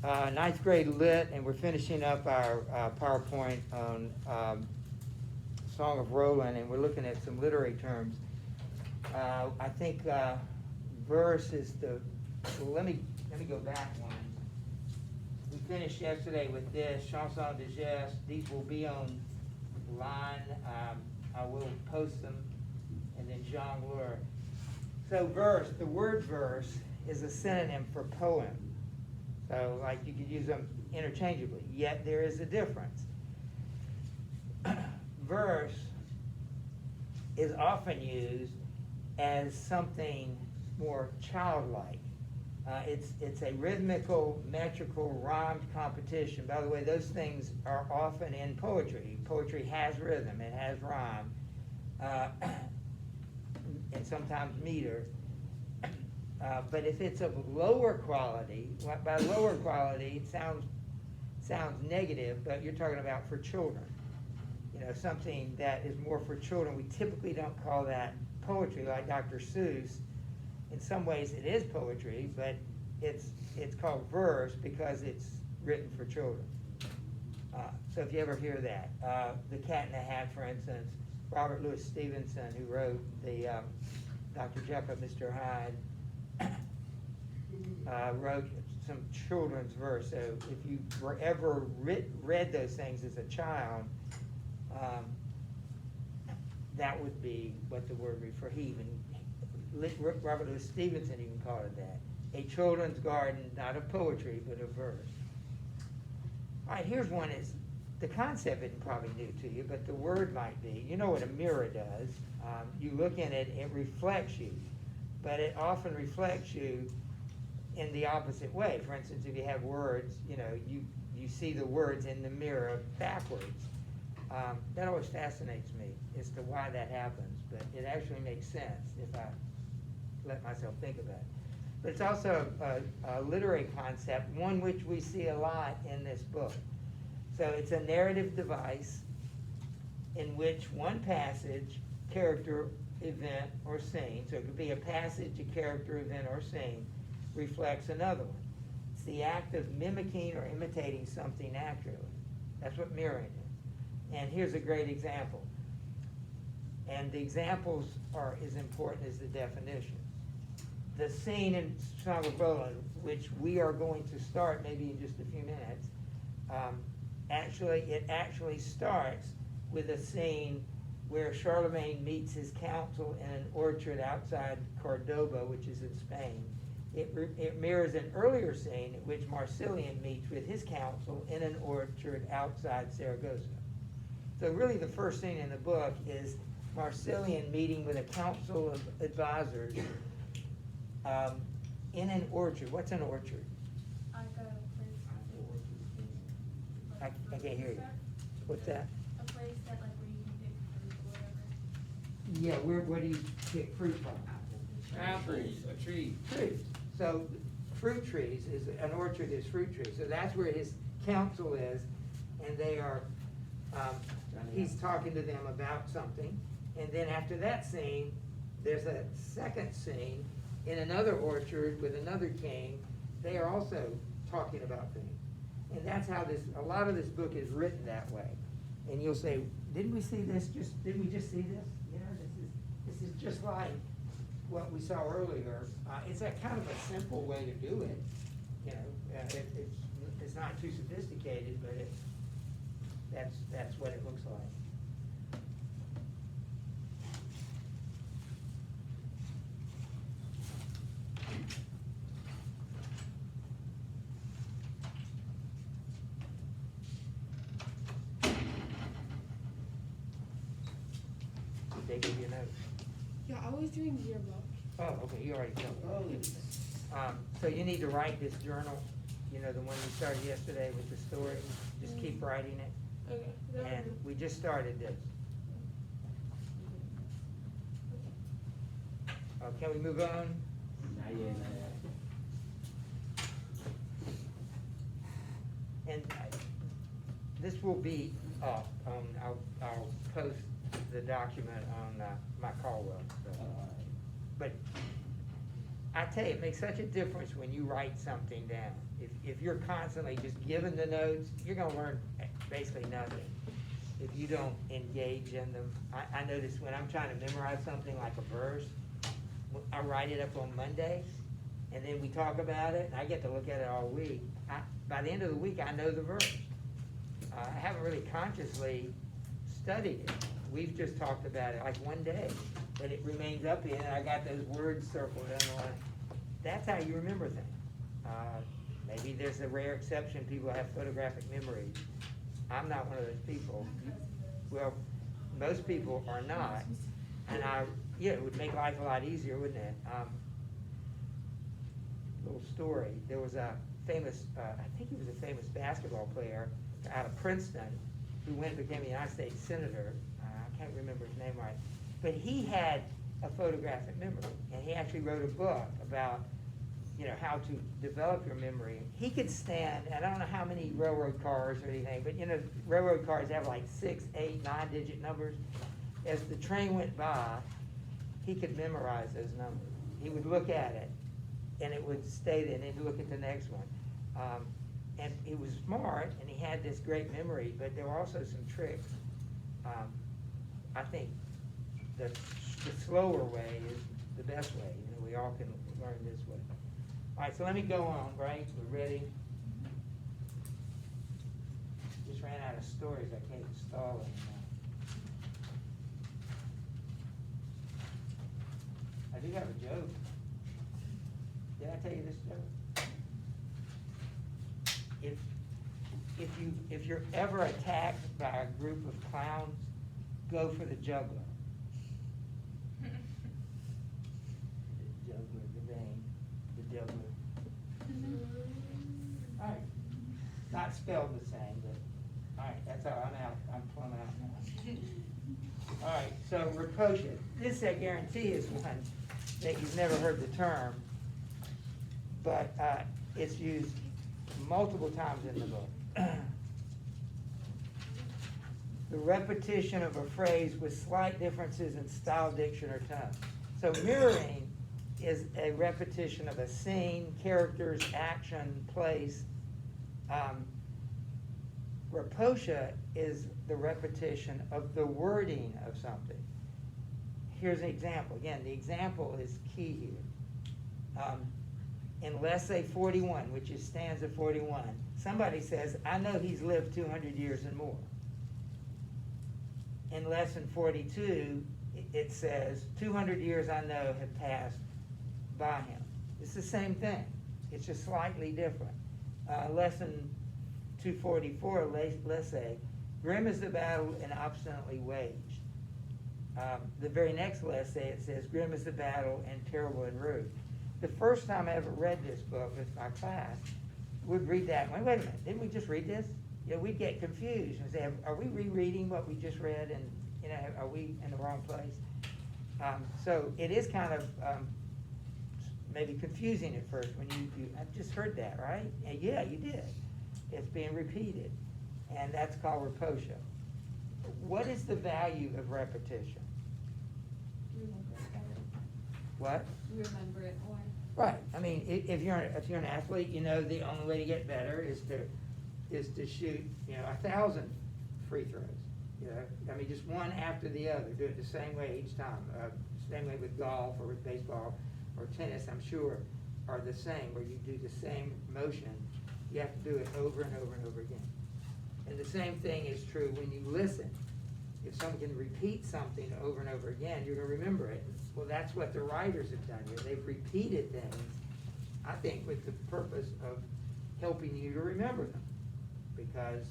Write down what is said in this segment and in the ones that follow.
ninth grade lit, and we're finishing up our PowerPoint on Song of Roland, and we're looking at some literary terms. I think verse is the. Well, let me go back one. We finished yesterday with this chanson de geste. These will be on line. I will post them, and then jongleur. So verse, the word verse is a synonym for poem. So like you could use them interchangeably, yet there is a difference. Verse is often used as something more childlike. It's a rhythmical, metrical, rhymed competition. By the way, those things are often in poetry. Poetry has rhythm, it has rhyme, and sometimes meter. But if it's of lower quality, by lower quality, it sounds negative, but you're talking about for children. You know, something that is more for children. We typically don't call that poetry, like Dr. Seuss. In some ways it is poetry, but it's called verse because it's written for children. So if you ever hear that, The Cat in the Hat, for instance, Robert Louis Stevenson, who wrote the Dr. Jekyll, Mr. Hyde, wrote some children's verse. So if you were ever read those things as a child, that would be what the word refer. He even, Robert Louis Stevenson even called it that. A children's garden, not of poetry, but of verse. All right, here's one. Is the concept isn't probably new to you, but the word might be. You know what a mirror does. You look in it, it reflects you. But it often reflects you in the opposite way. For instance, if you have words, you know, you see the words in the mirror backwards. That always fascinates me as to why that happens, but it actually makes sense if I let myself think about it. But it's also a literary concept, one which we see a lot in this book. So it's a narrative device in which one passage, character, event, or scene, so it could be a passage, a character, event, or scene, reflects another one. It's the act of mimicking or imitating something accurately. That's what mirroring is. And here's a great example. And the examples are as important as the definition. The scene in Song of Roland, which we are going to start maybe in just a few minutes, it actually starts with a scene where Charlemagne meets his council in an orchard outside Cordoba, which is in Spain. It mirrors an earlier scene in which Marsilian meets with his council in an orchard outside Saragossa. So really the first scene in the book is Marsilian meeting with a council of advisors in an orchard. What's an orchard? Like a place. I can't hear you. What's that? A place that like where you can pick fruit or whatever. Yeah, where do you pick fruit from? Apples, a tree. Trees. So fruit trees an orchard is fruit trees. So that's where his council is, and they are. He's talking to them about something, and then after that scene, there's a second scene in another orchard with another king. They are also talking about things, and that's how a lot of this book is written that way. And you'll say, "Didn't we see this? Didn't we just see this? You know, this is just like what we saw earlier." It's a kind of a simple way to do it. You know, it's not too sophisticated, but that's what it looks like. Did they give you a note? Yeah, I was doing yearbook. Oh, okay, you already told me. So you need to write this journal, you know, the one you started yesterday with the story. Just keep writing it. Okay. And we just started this. Can we move on? Not yet, not yet. And this will be up on, I'll post the document on my Caldwell. So. But I tell you, it makes such a difference when you write something down. If you're constantly just giving the notes, you're gonna learn basically nothing if you don't engage in them. I notice when I'm trying to memorize something like a verse, I write it up on Mondays, and then we talk about it, and I get to look at it all week. By the end of the week, I know the verse. I haven't really consciously studied it. We've just talked about it like one day, but it remains up here, and I got those words circled underlined. That's how you remember things. Maybe there's a rare exception, people have photographic memories. I'm not one of those people. Well, most people are not, and it would make life a lot easier, wouldn't it? Little story, there was a famous, I think he was a famous basketball player out of Princeton who went and became a United States Senator. I can't remember his name right, but he had a photographic memory, and he actually wrote a book about how to develop your memory. He could stand, I don't know how many railroad cars or anything, but railroad cars have like 6, 8, 9-digit numbers. As the train went by, he could memorize those numbers. He would look at it, and it would stay there, and he'd look at the next one. And he was smart, and he had this great memory, but there were also some tricks. I think the slower way is the best way. We all can learn this way. All right, so let me go on, right? We're ready. Just ran out of stories. I can't install anymore. I do have a joke. Did I tell you this joke? If you're ever attacked by a group of clowns, go for the juggler. The juggler, the vein, the juggler. All right, not spelled the same, but all right, that's all. I'm out. I'm plumb out now. All right, so Rapocchia. This, I guarantee, is one that you've never heard the term, but it's used multiple times in the book. The repetition of a phrase with slight differences in style, diction, or tone. So mirroring is a repetition of a scene, characters, action, place. Rapocchia is the repetition of the wording of something. Here's an example. Again, the example is key here. In L'Essay 41, which is stanza 41, somebody says, I know he's lived 200 years and more. In lesson 42, it says, 200 years I know have passed by him. It's the same thing. It's just slightly different. Lesson 244, L'Essay, grim is the battle and obstinately waged. The very next L'Essay, it says, grim is the battle and terrible and rude. The first time I ever read this book with my class, we'd read that and wait a minute, didn't we just read this? We'd get confused and say, are we rereading what we just read, and are we in the wrong place? So it is kind of maybe confusing at first when I just heard that, right? And yeah, you did. It's being repeated, and that's called Rapocchia. What is the value of repetition? Remember it better. What? Remember it more. Right. I mean, if you're an athlete, the only way to get better is to shoot 1,000 free throws. I mean, just one after the other. Do it the same way each time. Same way with golf or with baseball or tennis, I'm sure, are the same, where you do the same motion. You have to do it over and over and over again. And the same thing is true when you listen. If someone can repeat something over and over again, you're going to remember it. Well, that's what the writers have done here. They've repeated things, I think, with the purpose of helping you to remember them. Because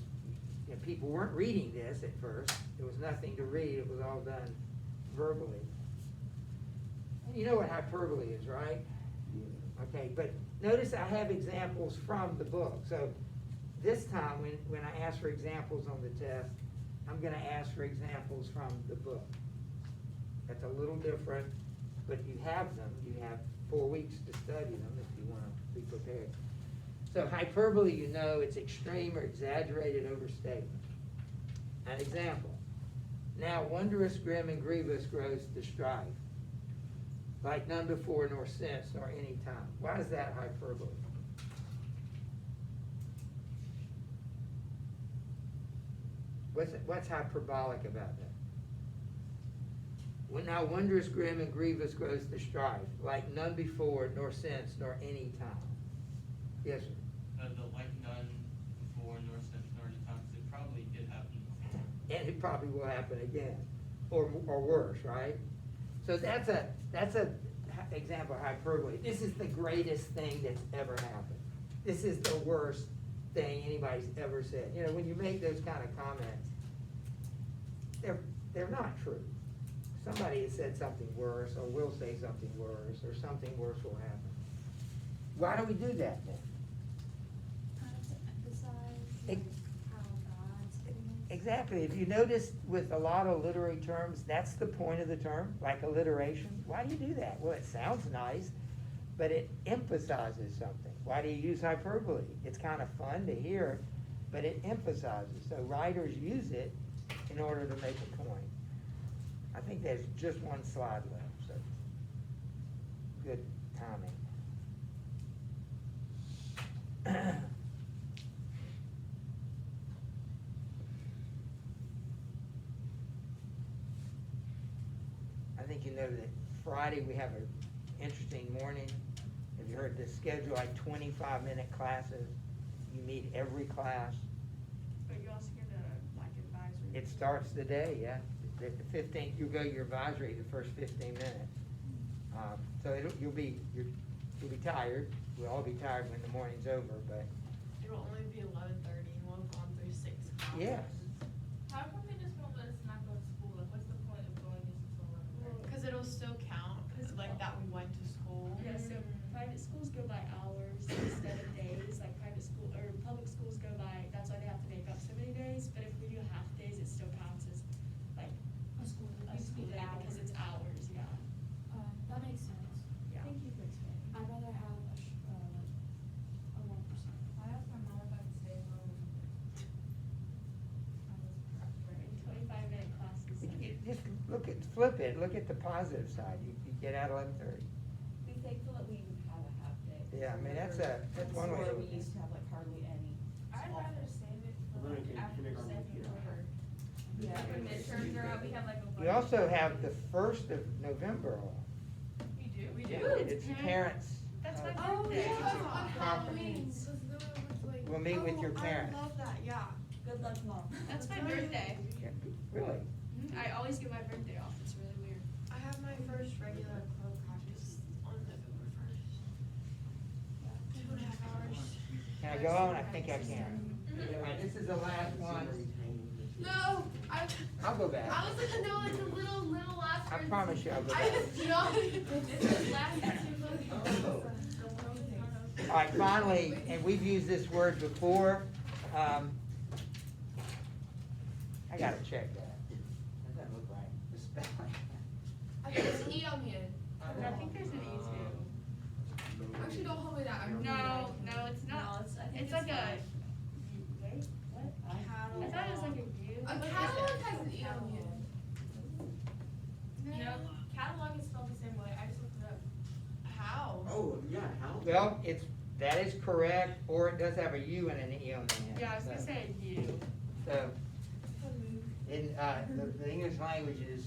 people weren't reading this at first. There was nothing to read. It was all done verbally. And you know what hyperbole is, right? Okay, but notice I have examples from the book. So this time, when I ask for examples on the test, I'm going to ask for examples from the book. That's a little different, but you have them. You have 4 weeks to study them if you want to be prepared. So hyperbole, it's extreme or exaggerated overstatement. An example. Now wondrous, grim, and grievous grows the strife. like none before nor since nor any time. Why is that hyperbole? What's hyperbolic about that? When now wondrous, grim, and grievous grows the strife, like none before nor since nor any time. Yes, sir. The like none before nor since nor any time, 'cause it probably did happen before. And it probably will happen again, or worse, right? So that's a example of hyperbole. This is the greatest thing that's ever happened. This is the worst thing anybody's ever said. You know, when you make those kind of comments, they're not true. Somebody has said something worse, or will say something worse, or something worse will happen. Why do we do that then? Kind of to emphasize Ex- how God's doing it. Exactly. If you notice with a lot of literary terms, that's the point of the term, like alliteration. Why do you do that? Well, it sounds nice, but it emphasizes something. Why do you use hyperbole? It's kind of fun to hear, but it emphasizes. So writers use it in order to make a point. I think there's just one slide left, so good timing. I think you know that Friday we have an interesting morning. Have you heard the schedule, like 25-minute classes? You meet every class. But you also get a, like, advisory. It starts the day, yeah. The 15th, you go to your advisory the first 15 minutes. So you'll be tired. We'll all be tired when the morning's over, but It'll only be 11:30 and we'll have gone through 6 classes. yes. How come they just won't let us not go to school? Like, what's the point of going until 11:30? Because it'll still count, like that we went to school. Yeah, so private schools go by hours instead of days, like private school, or public schools go by, that's why they have to make up so many days, but if we do half days, it still counts as like A school day. a school day because it's hours, yeah. That makes sense. Yeah. Thank you for explaining. I'd rather have a 1%. I asked my mom if I could stay home. In 25-minute classes. Just flip it, look at the positive side. You get out 11:30. Be thankful that we even have a half day. Yeah, I mean, that's one way to Before, look we at it. used to have like hardly any. I'd small rather things. save it for Well, like then after kindergarten, second yeah. quarter. Yeah. When midterms are out, we have like a. We also have the 1st of November off. We do? We Yeah, It's parents. That's my Oh, birthday. yeah. on Halloween. We'll meet with your parents. I love that, yeah. Good luck, Mom. That's my birthday. Yeah, really? I always get my birthday off, it's really weird. I have my first regular club practice on November 1st. 2.5 hours. Can I go on? I think I can. All right, this is the last one. No, I'll go back. I was gonna know like the little last I words. promise you I'll go I back. just, you know. This is last All right, finally, and we've used this word before, I gotta check that. That doesn't look right, the spelling. I think there's an E on the end. I think there's an E too. Actually, don't hold me that. I'm No, it's No, not. I think It's like a, fine. wait, what? Catalog. I thought it was like a U. A catalog has an E on the end. You know, catalog is spelled the same way. I just looked it up. How? Oh, yeah, how? Well, that is correct, or it does have a U and an E on the end. Yeah, I was gonna say a U. So, in, the English language is,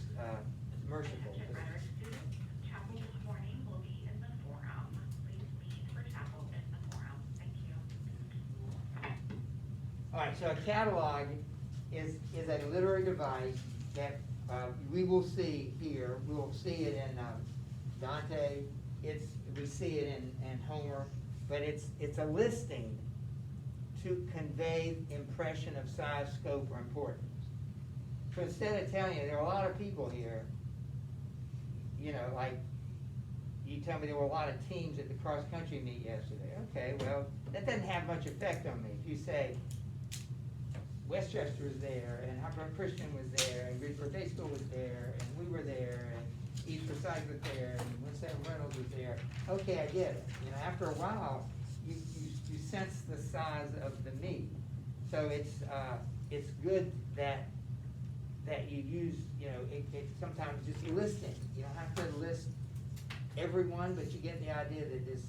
merciful. Chapel this morning will be in the forum. Please meet for chapel in the forum. Thank you. All right, so a catalog is a literary device that we will see here. We will see it in Dante. We see it in Homer, but it's a listing to convey impression of size, scope, or importance. So instead of telling you there are a lot of people here, you know, like you tell me there were a lot of teams at the cross-country meet yesterday. Okay, well, that doesn't have much effect on me. If you say Westchester was there, and Hubbard Christian was there, and Bridgeport Day School was there, and we were there, and East Forsyth was there, and Winston Reynolds was there. Okay, I get it. You know, after a while, you sense the size of the meet. So it's good that you use, you know, it sometimes just listing. You don't have to list everyone, but you get the idea that this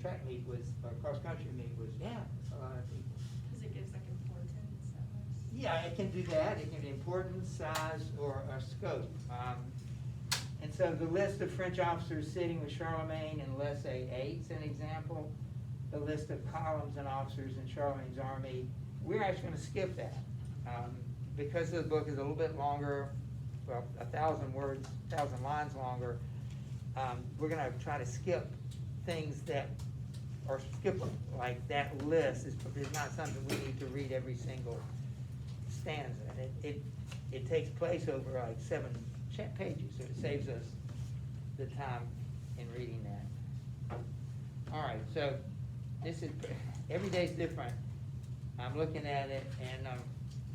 track meet was, or cross-country meet was, yeah, it's a lot of people. Cause it gives like importance, that much. Yeah, it can do that, it can be importance, size, or scope. And so the list of French officers sitting with Charlemagne in let's say 8's an example. The list of columns and officers in Charlemagne's army, we're actually gonna skip that. Because the book is a little bit longer, well, 1,000 words, 1,000 lines longer, we're gonna try to skip things that are skippable, like that list is not something we need to read every single stanza. And it takes place over like 7 pages, so it saves us the time in reading that. All right, so this is, every day's different. I'm looking at it, and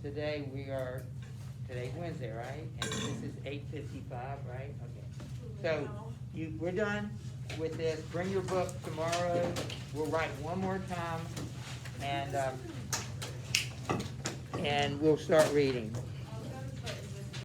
today's Wednesday, right? And this is 8:55, right? Okay. So we're done with this. Bring your book tomorrow. We'll write one more time, and we'll start reading.